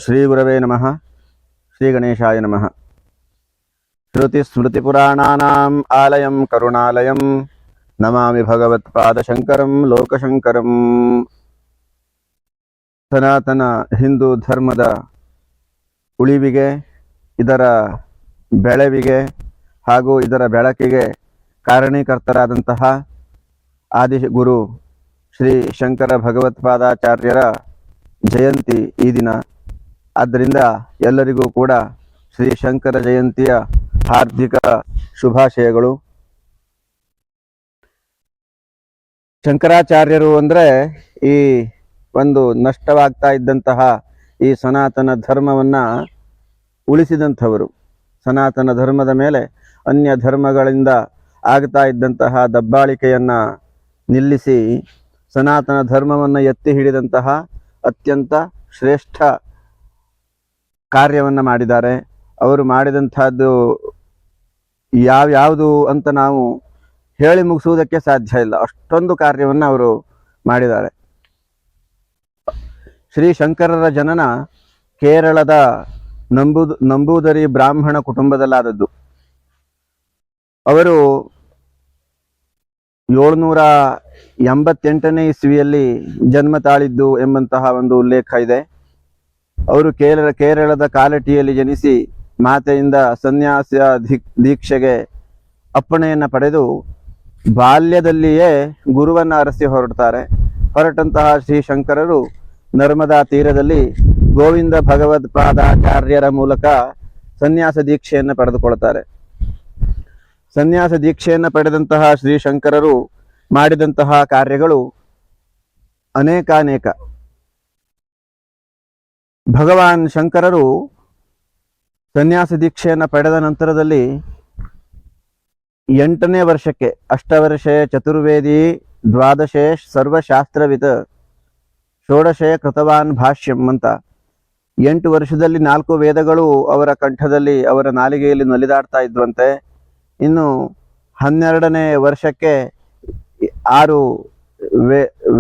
ಶ್ರೀ ಗುರವೇ ನಮಃ. ಶ್ರೀ ಗಣೇಶಾಯ ನಮಃ. ಶ್ರುತಿ ಸ್ಮೃತಿ ಪುರಾಣಾನಾಂ ಆಲಯಂ ಕರುಣಾಲಯಂ ನಮಾಮಿ ಭಗವತ್ಪಾದಶಂಕರಂ ಲೋಕಶಂಕರಂ. ಸನಾತನ ಹಿಂದೂ ಧರ್ಮದ ಉಳಿವಿಗೆ, ಇದರ ಬೆಳವಿಗೆ ಹಾಗೂ ಇದರ ಬೆಳಕಿಗೆ ಕಾರಣೀಕರ್ತರಾದಂತಹ ಆದಿಗುರು ಶ್ರೀ ಶಂಕರ ಭಗವತ್ಪಾದಾಚಾರ್ಯರ ಜಯಂತಿ ಈ ದಿನ. ಆದ್ದರಿಂದ ಎಲ್ಲರಿಗೂ ಕೂಡ ಶ್ರೀ ಶಂಕರ ಜಯಂತಿಯ ಹಾರ್ದಿಕ ಶುಭಾಶಯಗಳು. ಶಂಕರಾಚಾರ್ಯರು ಅಂದರೆ ಈ ಒಂದು ನಷ್ಟವಾಗ್ತಾ ಇದ್ದಂತಹ ಈ ಸನಾತನ ಧರ್ಮವನ್ನು ಉಳಿಸಿದಂಥವರು. ಸನಾತನ ಧರ್ಮದ ಮೇಲೆ ಅನ್ಯ ಧರ್ಮಗಳಿಂದ ಆಗ್ತಾ ಇದ್ದಂತಹ ದಬ್ಬಾಳಿಕೆಯನ್ನು ನಿಲ್ಲಿಸಿ ಸನಾತನ ಧರ್ಮವನ್ನು ಎತ್ತಿ ಹಿಡಿದಂತಹ ಅತ್ಯಂತ ಶ್ರೇಷ್ಠ ಕಾರ್ಯವನ್ನು ಮಾಡಿದ್ದಾರೆ. ಅವರು ಮಾಡಿದಂತಹದ್ದು ಯಾವ್ಯಾವುದು ಅಂತ ನಾವು ಹೇಳಿ ಮುಗಿಸುವುದಕ್ಕೆ ಸಾಧ್ಯ ಇಲ್ಲ, ಅಷ್ಟೊಂದು ಕಾರ್ಯವನ್ನು ಅವರು ಮಾಡಿದ್ದಾರೆ. ಶ್ರೀ ಶಂಕರರ ಜನನ ಕೇರಳದ ನಂಬೂದರಿ ಬ್ರಾಹ್ಮಣ ಕುಟುಂಬದಲ್ಲಾದದ್ದು. ಅವರು 788ನೇ ಇಸ್ವಿಯಲ್ಲಿ ಜನ್ಮ ತಾಳಿದ್ದು ಎಂಬಂತಹ ಒಂದು ಉಲ್ಲೇಖ ಇದೆ. ಅವರು ಕೇರಳದ ಕಾಲಟಿಯಲ್ಲಿ ಜನಿಸಿ ಮಾತೆಯಿಂದ ಸನ್ಯಾಸ ದೀಕ್ಷೆಗೆ ಅಪ್ಪಣೆಯನ್ನು ಪಡೆದು ಬಾಲ್ಯದಲ್ಲಿಯೇ ಗುರುವನ್ನು ಅರಸಿ ಹೊರಟಂತಹ ಶ್ರೀ ಶಂಕರರು ನರ್ಮದಾ ತೀರದಲ್ಲಿ ಗೋವಿಂದ ಭಗವತ್ಪಾದಾಚಾರ್ಯರ ಮೂಲಕ ಸನ್ಯಾಸ ದೀಕ್ಷೆಯನ್ನು ಪಡೆದುಕೊಳ್ತಾರೆ. ಸನ್ಯಾಸ ದೀಕ್ಷೆಯನ್ನು ಪಡೆದಂತಹ ಶ್ರೀ ಶಂಕರರು ಮಾಡಿದಂತಹ ಕಾರ್ಯಗಳು ಅನೇಕಾನೇಕ. ಭಗವಾನ್ ಶಂಕರರು ಸನ್ಯಾಸ ದೀಕ್ಷೆಯನ್ನು ಪಡೆದ ನಂತರದಲ್ಲಿ 8ನೇ ವರ್ಷಕ್ಕೆ ಅಷ್ಟವರ್ಷೇ ಚತುರ್ವೇದಿ ದ್ವಾದಶೇ ಸರ್ವಶಾಸ್ತ್ರವಿತ್ ಷೋಡಶೇ ಕೃತವಾನ್ ಭಾಷ್ಯಂ ಅಂತ 8 ವರ್ಷದಲ್ಲಿ 4 ವೇದಗಳು ಅವರ ಕಂಠದಲ್ಲಿ, ಅವರ ನಾಲಿಗೆಯಲ್ಲಿ ನಲಿದಾಡ್ತಾ ಇದ್ವಂತೆ. ಇನ್ನು 12ನೇ ವರ್ಷಕ್ಕೆ 6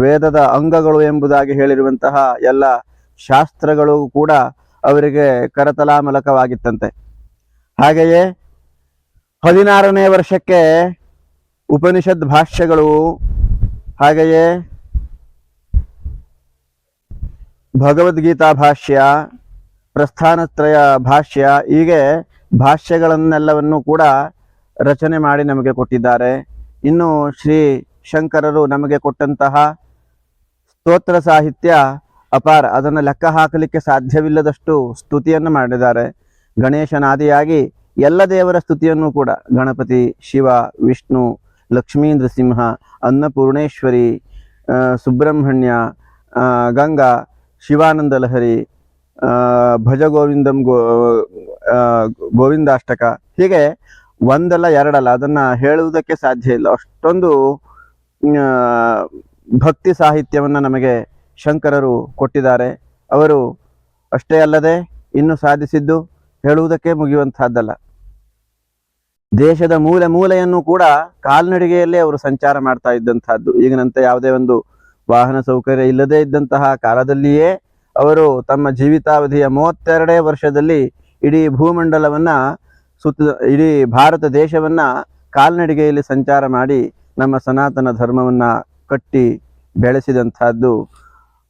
ವೇದದ ಅಂಗಗಳು ಎಂಬುದಾಗಿ ಹೇಳಿರುವಂತಹ ಎಲ್ಲ ಶಾಸ್ತ್ರಗಳು ಕೂಡ ಅವರಿಗೆ ಕರತಲಾಮಲಕವಾಗಿತ್ತಂತೆ. ಹಾಗೆಯೇ 16ನೇ ವರ್ಷಕ್ಕೆ ಉಪನಿಷದ್ ಭಾಷ್ಯಗಳು, ಹಾಗೆಯೇ ಭಗವದ್ಗೀತಾ ಭಾಷ್ಯ, ಪ್ರಸ್ಥಾನತ್ರಯ ಭಾಷ್ಯ, ಹೀಗೆ ಭಾಷ್ಯಗಳನ್ನೆಲ್ಲವನ್ನು ಕೂಡ ರಚನೆ ಮಾಡಿ ನಮಗೆ ಕೊಟ್ಟಿದ್ದಾರೆ. ಇನ್ನು ಶ್ರೀ ಶಂಕರರು ನಮಗೆ ಕೊಟ್ಟಂತಹ ಸ್ತೋತ್ರ ಸಾಹಿತ್ಯ ಅಪಾರ, ಅದನ್ನು ಲೆಕ್ಕ ಹಾಕಲಿಕ್ಕೆ ಸಾಧ್ಯವಿಲ್ಲದಷ್ಟು ಸ್ತುತಿಯನ್ನು ಮಾಡಿದ್ದಾರೆ. ಗಣೇಶನಾದಿಯಾಗಿ ಎಲ್ಲ ದೇವರ ಸ್ತುತಿಯನ್ನು ಕೂಡ ಗಣಪತಿ, ಶಿವ, ವಿಷ್ಣು, ಲಕ್ಷ್ಮೀ ನೃಸಿಂಹ, ಅನ್ನಪೂರ್ಣೇಶ್ವರಿ, ಸುಬ್ರಹ್ಮಣ್ಯ, ಗಂಗಾ, ಶಿವಾನಂದ ಲಹರಿ, ಭಜ ಗೋವಿಂದಂ, ಗೋವಿಂದಾಷ್ಟಕ, ಹೀಗೆ ಒಂದಲ್ಲ ಎರಡಲ್ಲ, ಅದನ್ನು ಹೇಳುವುದಕ್ಕೆ ಸಾಧ್ಯ ಇಲ್ಲ. ಅಷ್ಟೊಂದು ಭಕ್ತಿ ಸಾಹಿತ್ಯವನ್ನು ನಮಗೆ ಶಂಕರರು ಕೊಟ್ಟಿದ್ದಾರೆ. ಅವರು ಅಷ್ಟೇ ಅಲ್ಲದೆ ಇನ್ನು ಸಾಧಿಸಿದ್ದು ಹೇಳುವುದಕ್ಕೆ ಮುಗಿಯುವಂತಹದ್ದಲ್ಲ. ದೇಶದ ಮೂಲೆ ಮೂಲೆಯನ್ನು ಕೂಡ ಕಾಲ್ನಡಿಗೆಯಲ್ಲೇ ಅವರು ಸಂಚಾರ ಮಾಡ್ತಾ ಇದ್ದಂತಹದ್ದು. ಈಗಿನಂತೆ ಯಾವುದೇ ಒಂದು ವಾಹನ ಸೌಕರ್ಯ ಇಲ್ಲದೇ ಇದ್ದಂತಹ ಕಾಲದಲ್ಲಿಯೇ ಅವರು ತಮ್ಮ ಜೀವಿತಾವಧಿಯ 32 ವರ್ಷದಲ್ಲಿ ಇಡೀ ಭೂಮಂಡಲವನ್ನ ಇಡೀ ಭಾರತ ದೇಶವನ್ನ ಕಾಲ್ನಡಿಗೆಯಲ್ಲಿ ಸಂಚಾರ ಮಾಡಿ ನಮ್ಮ ಸನಾತನ ಧರ್ಮವನ್ನ ಕಟ್ಟಿ ಬೆಳೆಸಿದಂತಹದ್ದು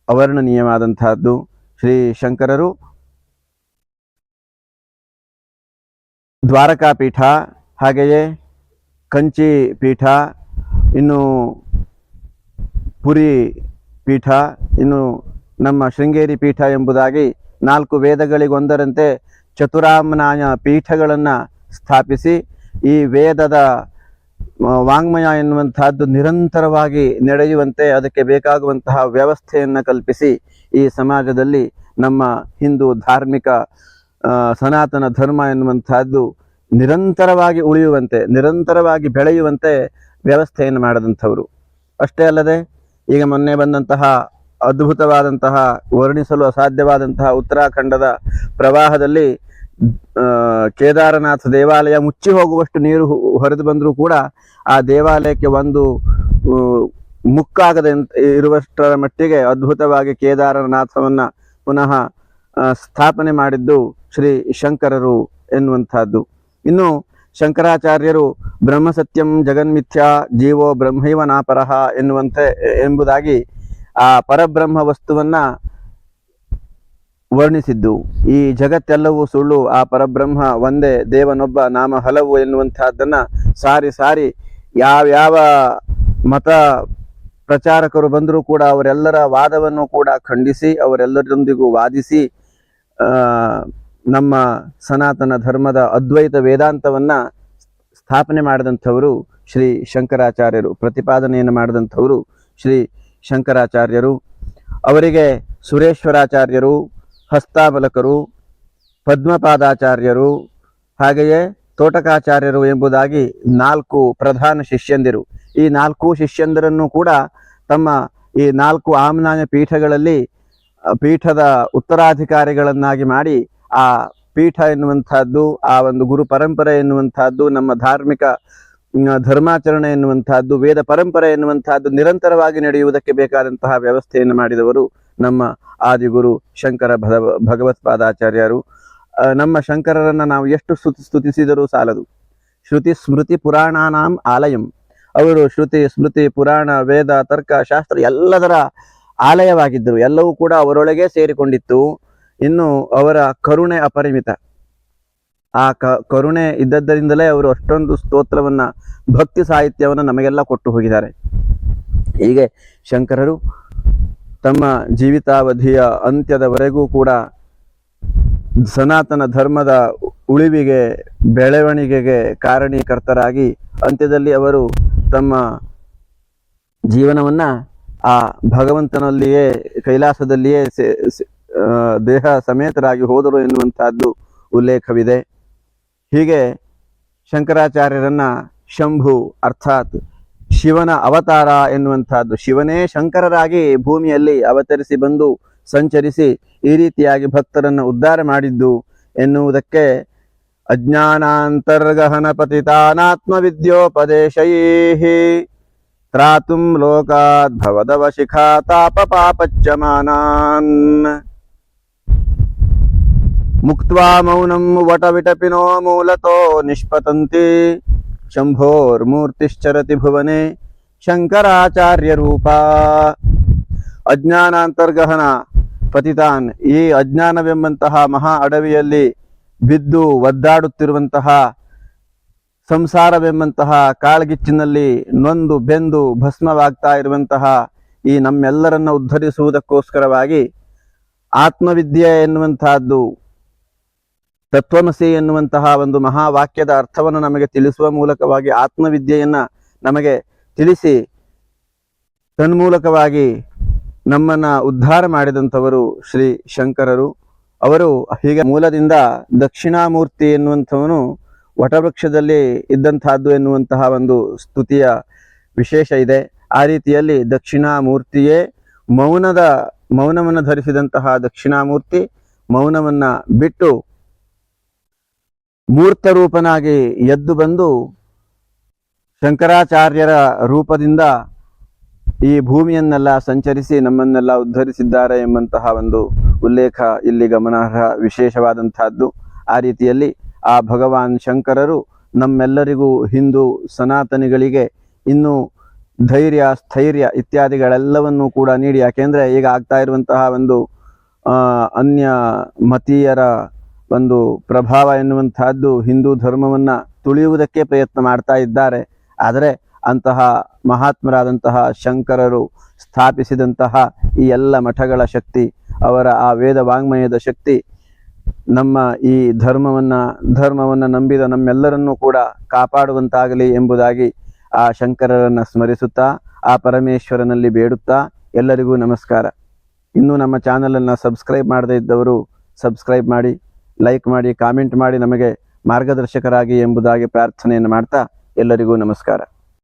ಅವರ್ಣನೀಯವಾದಂತಹದ್ದು. ಶ್ರೀ ಶಂಕರರು ದ್ವಾರಕಾ ಪೀಠ, ಹಾಗೆಯೇ ಕಂಚಿ ಪೀಠ, ಇನ್ನು ಪುರಿ ಪೀಠ, ಇನ್ನು ನಮ್ಮ ಶೃಂಗೇರಿ ಪೀಠ ಎಂಬುದಾಗಿ 4 ವೇದಗಳಿಗೊಂದರಂತೆ ಚತುರಾಮ್ನಾಯ ಪೀಠಗಳನ್ನು ಸ್ಥಾಪಿಸಿ ಈ ವೇದದ ವಾಂಗ್ಮಯ ಎನ್ನುವಂತಹದ್ದು ನಿರಂತರವಾಗಿ ನಡೆಯುವಂತೆ ಅದಕ್ಕೆ ಬೇಕಾಗುವಂತಹ ವ್ಯವಸ್ಥೆಯನ್ನು ಕಲ್ಪಿಸಿ ಈ ಸಮಾಜದಲ್ಲಿ ನಮ್ಮ ಹಿಂದೂ ಧಾರ್ಮಿಕ ಸನಾತನ ಧರ್ಮ ಎನ್ನುವಂತಹದ್ದು ನಿರಂತರವಾಗಿ ಉಳಿಯುವಂತೆ, ನಿರಂತರವಾಗಿ ಬೆಳೆಯುವಂತೆ ವ್ಯವಸ್ಥೆಯನ್ನು ಮಾಡಿದಂಥವರು. ಅಷ್ಟೇ ಅಲ್ಲದೆ ಈಗ ಮೊನ್ನೆ ಬಂದಂತಹ ಅದ್ಭುತವಾದಂತಹ, ವರ್ಣಿಸಲು ಅಸಾಧ್ಯವಾದಂತಹ ಉತ್ತರಾಖಂಡದ ಪ್ರವಾಹದಲ್ಲಿ ಕೇದಾರನಾಥ ದೇವಾಲಯ ಮುಚ್ಚಿ ಹೋಗುವಷ್ಟು ನೀರು ಹೊರೆದು ಬಂದರೂ ಕೂಡ ಆ ದೇವಾಲಯಕ್ಕೆ ಒಂದು ಮುಕ್ಕಾಗದೆ ಇರುವಷ್ಟರ ಮಟ್ಟಿಗೆ ಅದ್ಭುತವಾಗಿ ಕೇದಾರನಾಥವನ್ನ ಪುನಃ ಸ್ಥಾಪನೆ ಮಾಡಿದ್ದು ಶ್ರೀ ಶಂಕರರು ಎನ್ನುವಂತಹದ್ದು. ಇನ್ನು ಶಂಕರಾಚಾರ್ಯರು ಬ್ರಹ್ಮಸತ್ಯಂ ಜಗನ್ಮಿಥ್ಯಾ ಜೀವೋ ಬ್ರಹ್ಮೈವ ನಾಪರಃ ಎಂಬುದಾಗಿ ಆ ಪರಬ್ರಹ್ಮ ವಸ್ತುವನ್ನ ವರ್ಣಿಸಿದ್ದು. ಈ ಜಗತ್ತೆಲ್ಲವೂ ಸುಳ್ಳು, ಆ ಪರಬ್ರಹ್ಮ ಒಂದೇ, ದೇವನೊಬ್ಬ, ನಾಮ ಹಲವು ಎನ್ನುವಂತಹದ್ದನ್ನ ಸಾರಿ ಸಾರಿ ಯಾವ್ಯಾವ ಮತ ಪ್ರಚಾರಕರು ಬಂದರೂ ಕೂಡ ಅವರೆಲ್ಲರ ವಾದವನ್ನು ಕೂಡ ಖಂಡಿಸಿ ಅವರೆಲ್ಲರೊಂದಿಗೂ ವಾದಿಸಿ ನಮ್ಮ ಸನಾತನ ಧರ್ಮದ ಅದ್ವೈತ ವೇದಾಂತವನ್ನ ಸ್ಥಾಪನೆ ಮಾಡಿದಂಥವರು ಶ್ರೀ ಶಂಕರಾಚಾರ್ಯರು, ಪ್ರತಿಪಾದನೆಯನ್ನು ಮಾಡಿದಂಥವರು ಶ್ರೀ ಶಂಕರಾಚಾರ್ಯರು. ಅವರಿಗೆ ಸುರೇಶ್ವರಾಚಾರ್ಯರು, ಹಸ್ತಾಮಲಕರು, ಪದ್ಮಪಾದಾಚಾರ್ಯರು, ಹಾಗೆಯೇ ತೋಟಕಾಚಾರ್ಯರು ಎಂಬುದಾಗಿ 4 ಪ್ರಧಾನ ಶಿಷ್ಯಂದಿರು. ಈ 4 ಶಿಷ್ಯಂದಿರನ್ನು ಕೂಡ ತಮ್ಮ ಈ 4 ಆಮ್ನಾಯ ಪೀಠಗಳಲ್ಲಿ ಪೀಠದ ಉತ್ತರಾಧಿಕಾರಿಗಳನ್ನಾಗಿ ಮಾಡಿ ಆ ಪೀಠ ಎನ್ನುವಂತಹದ್ದು, ಆ ಒಂದು ಗುರು ಪರಂಪರೆ ಎನ್ನುವಂತಹದ್ದು, ನಮ್ಮ ಧಾರ್ಮಿಕ ಧರ್ಮಾಚರಣೆ ಎನ್ನುವಂತಹದ್ದು, ವೇದ ಪರಂಪರೆ ಎನ್ನುವಂತಹದ್ದು ನಿರಂತರವಾಗಿ ನಡೆಯುವುದಕ್ಕೆ ಬೇಕಾದಂತಹ ವ್ಯವಸ್ಥೆಯನ್ನು ಮಾಡಿದವರು ನಮ್ಮ ಆದಿಗುರು ಶಂಕರ ಭಗವತ್ಪಾದಾಚಾರ್ಯರು. ನಮ್ಮ ಶಂಕರರನ್ನ ನಾವು ಎಷ್ಟು ಸ್ತುತಿಸಿದರೂ ಸಾಲದು. ಶ್ರುತಿ ಸ್ಮೃತಿ ಪುರಾಣಾನಾಂ ಆಲಯಂ. ಅವರು ಶ್ರುತಿ ಸ್ಮೃತಿ ಪುರಾಣ ವೇದ ತರ್ಕ ಶಾಸ್ತ್ರ ಎಲ್ಲದರ ಆಲಯವಾಗಿದ್ದರು. ಎಲ್ಲವೂ ಕೂಡ ಅವರೊಳಗೆ ಸೇರಿಕೊಂಡಿತ್ತು. ಇನ್ನು ಅವರ ಕರುಣೆ ಅಪರಿಮಿತ. ಆ ಕರುಣೆ ಇದ್ದದ್ದರಿಂದಲೇ ಅವರು ಅಷ್ಟೊಂದು ಸ್ತೋತ್ರವನ್ನ, ಭಕ್ತಿ ಸಾಹಿತ್ಯವನ್ನ ನಮಗೆಲ್ಲ ಕೊಟ್ಟು ಹೋಗಿದ್ದಾರೆ. ಹೀಗೆ ಶಂಕರರು ತಮ್ಮ ಜೀವಿತಾವಧಿಯ ಅಂತ್ಯದವರೆಗೂ ಕೂಡ ಸನಾತನ ಧರ್ಮದ ಉಳಿವಿಗೆ, ಬೆಳವಣಿಗೆಗೆ ಕಾರಣೀಕರ್ತರಾಗಿ ಅಂತ್ಯದಲ್ಲಿ ಅವರು ತಮ್ಮ ಜೀವನವನ್ನ ಆ ಭಗವಂತನಲ್ಲಿಯೇ, ಕೈಲಾಸದಲ್ಲಿಯೇ ದೇಹ ಸಮೇತರಾಗಿ ಹೋದರು ಎನ್ನುವಂತಹದ್ದು ಉಲ್ಲೇಖವಿದೆ. ಹೀಗೆ ಶಂಕರಾಚಾರ್ಯರನ್ನ ಶಂಭು ಅರ್ಥಾತ್ ಶಿವನ ಅವತಾರ ಎನ್ನುವಂತಹದ್ದು, ಶಿವನೇ ಶಂಕರರಾಗಿ ಭೂಮಿಯಲ್ಲಿ ಅವತರಿಸಿ ಬಂದು ಸಂಚರಿಸಿ ಈ ರೀತಿಯಾಗಿ ಭಕ್ತರನ್ನು ಉದ್ಧಾರ ಮಾಡಿದ್ದು ಎನ್ನುವುದಕ್ಕೆ ಅಜ್ಞಾನಾಂತರ್ಗಹನ ಪತಿತಾನಾತ್ಮ ವಿದ್ಯೋಪದೇಶೈಃ ತ್ರಾತುಂ ಲೋಕಾದ್ ಭವದವ ಶಿಖಾ ತಾಪ ಪಾಪಚ್ಚಮಾನಾನ್ ಮುಕ್ತ್ವಾ ಮೌನಂ ವಟವಿಟಪಿನೋ ಮೂಲತೋ ನಿಷ್ಪತಂತಿ ಶಂಭೋರ್ಮೂರ್ತಿಶ್ಚರತಿ ಭುವನೆ ಶಂಕರಾಚಾರ್ಯ ರೂಪ. ಅಜ್ಞಾನಾಂತರ್ಗಹನ ಪತಿತಾನ್, ಈ ಅಜ್ಞಾನವೆಂಬಂತಹ ಮಹಾ ಅಡವಿಯಲ್ಲಿ ಬಿದ್ದು ಒದ್ದಾಡುತ್ತಿರುವಂತಹ, ಸಂಸಾರವೆಂಬಂತಹ ಕಾಳ್ಗಿಚ್ಚಿನಲ್ಲಿ ನೊಂದು ಬೆಂದು ಭಸ್ಮವಾಗ್ತಾ ಇರುವಂತಹ ಈ ನಮ್ಮೆಲ್ಲರನ್ನ ಉದ್ಧರಿಸುವುದಕ್ಕೋಸ್ಕರವಾಗಿ ಆತ್ಮವಿದ್ಯೆ ಎನ್ನುವಂತಹದ್ದು, ತತ್ವಮಸಿ ಎನ್ನುವಂತಹ ಒಂದು ಮಹಾವಾಕ್ಯದ ಅರ್ಥವನ್ನು ನಮಗೆ ತಿಳಿಸುವ ಮೂಲಕವಾಗಿ ಆತ್ಮವಿದ್ಯೆಯನ್ನ ನಮಗೆ ತಿಳಿಸಿ ತನ್ಮೂಲಕವಾಗಿ ನಮ್ಮನ್ನ ಉದ್ಧಾರ ಮಾಡಿದಂಥವರು ಶ್ರೀ ಶಂಕರರು. ಅವರು ಹೀಗೆ ಮೂಲದಿಂದ ದಕ್ಷಿಣಾಮೂರ್ತಿ ಎನ್ನುವಂಥವನು ವಟವೃಕ್ಷದಲ್ಲಿ ಇದ್ದಂತಹದ್ದು ಎನ್ನುವಂತಹ ಒಂದು ಸ್ತುತಿಯ ವಿಶೇಷ ಇದೆ. ಆ ರೀತಿಯಲ್ಲಿ ದಕ್ಷಿಣಾಮೂರ್ತಿಯೇ ಮೌನವನ್ನು ಧರಿಸಿದಂತಹ ದಕ್ಷಿಣಾಮೂರ್ತಿ ಮೌನವನ್ನ ಬಿಟ್ಟು ಮೂರ್ತ ರೂಪನಾಗಿ ಎದ್ದು ಬಂದು ಶಂಕರಾಚಾರ್ಯರ ರೂಪದಿಂದ ಈ ಭೂಮಿಯನ್ನೆಲ್ಲ ಸಂಚರಿಸಿ ನಮ್ಮನ್ನೆಲ್ಲ ಉದ್ಧರಿಸಿದ್ದಾರೆ ಎಂಬಂತಹ ಒಂದು ಉಲ್ಲೇಖ ಇಲ್ಲಿ ಗಮನಾರ್ಹ ವಿಶೇಷವಾದಂತಹದ್ದು. ಆ ರೀತಿಯಲ್ಲಿ ಆ ಭಗವಾನ್ ಶಂಕರರು ನಮ್ಮೆಲ್ಲರಿಗೂ, ಹಿಂದೂ ಸನಾತನಿಗಳಿಗೆ ಇನ್ನೂ ಧೈರ್ಯ, ಸ್ಥೈರ್ಯ ಇತ್ಯಾದಿಗಳೆಲ್ಲವನ್ನೂ ಕೂಡ ನೀಡಿ, ಯಾಕೆಂದ್ರೆ ಈಗ ಆಗ್ತಾ ಇರುವಂತಹ ಒಂದು ಅನ್ಯ ಮತೀಯರ ಒಂದು ಪ್ರಭಾವ ಎನ್ನುವಂತಹದ್ದು ಹಿಂದೂ ಧರ್ಮವನ್ನ ತುಳಿಯುವುದಕ್ಕೆ ಪ್ರಯತ್ನ ಮಾಡ್ತಾ ಇದ್ದಾರೆ. ಆದರೆ ಅಂತಹ ಮಹಾತ್ಮರಾದಂತಹ ಶಂಕರರು ಸ್ಥಾಪಿಸಿದಂತಹ ಈ ಎಲ್ಲ ಮಠಗಳ ಶಕ್ತಿ, ಅವರ ಆ ವೇದ ವಾಂಗ್ಮಯದ ಶಕ್ತಿ ನಮ್ಮ ಈ ಧರ್ಮವನ್ನ ನಂಬಿದ ನಮ್ಮೆಲ್ಲರನ್ನೂ ಕೂಡ ಕಾಪಾಡುವಂತಾಗಲಿ ಎಂಬುದಾಗಿ ಆ ಶಂಕರರನ್ನ ಸ್ಮರಿಸುತ್ತಾ, ಆ ಪರಮೇಶ್ವರನಲ್ಲಿ ಬೇಡುತ್ತಾ ಎಲ್ಲರಿಗೂ ನಮಸ್ಕಾರ. ಇನ್ನೂ ನಮ್ಮ ಚಾನಲನ್ನು ಸಬ್ಸ್ಕ್ರೈಬ್ ಮಾಡದೇ ಇದ್ದವರು ಸಬ್ಸ್ಕ್ರೈಬ್ ಮಾಡಿ, ಲೈಕ್ ಮಾಡಿ, ಕಾಮೆಂಟ್ ಮಾಡಿ ನಮಗೆ ಮಾರ್ಗದರ್ಶಕರಾಗಿ ಎಂಬುದಾಗಿ ಪ್ರಾರ್ಥನೆಯನ್ನು ಮಾಡ್ತಾ ಎಲ್ಲರಿಗೂ ನಮಸ್ಕಾರ.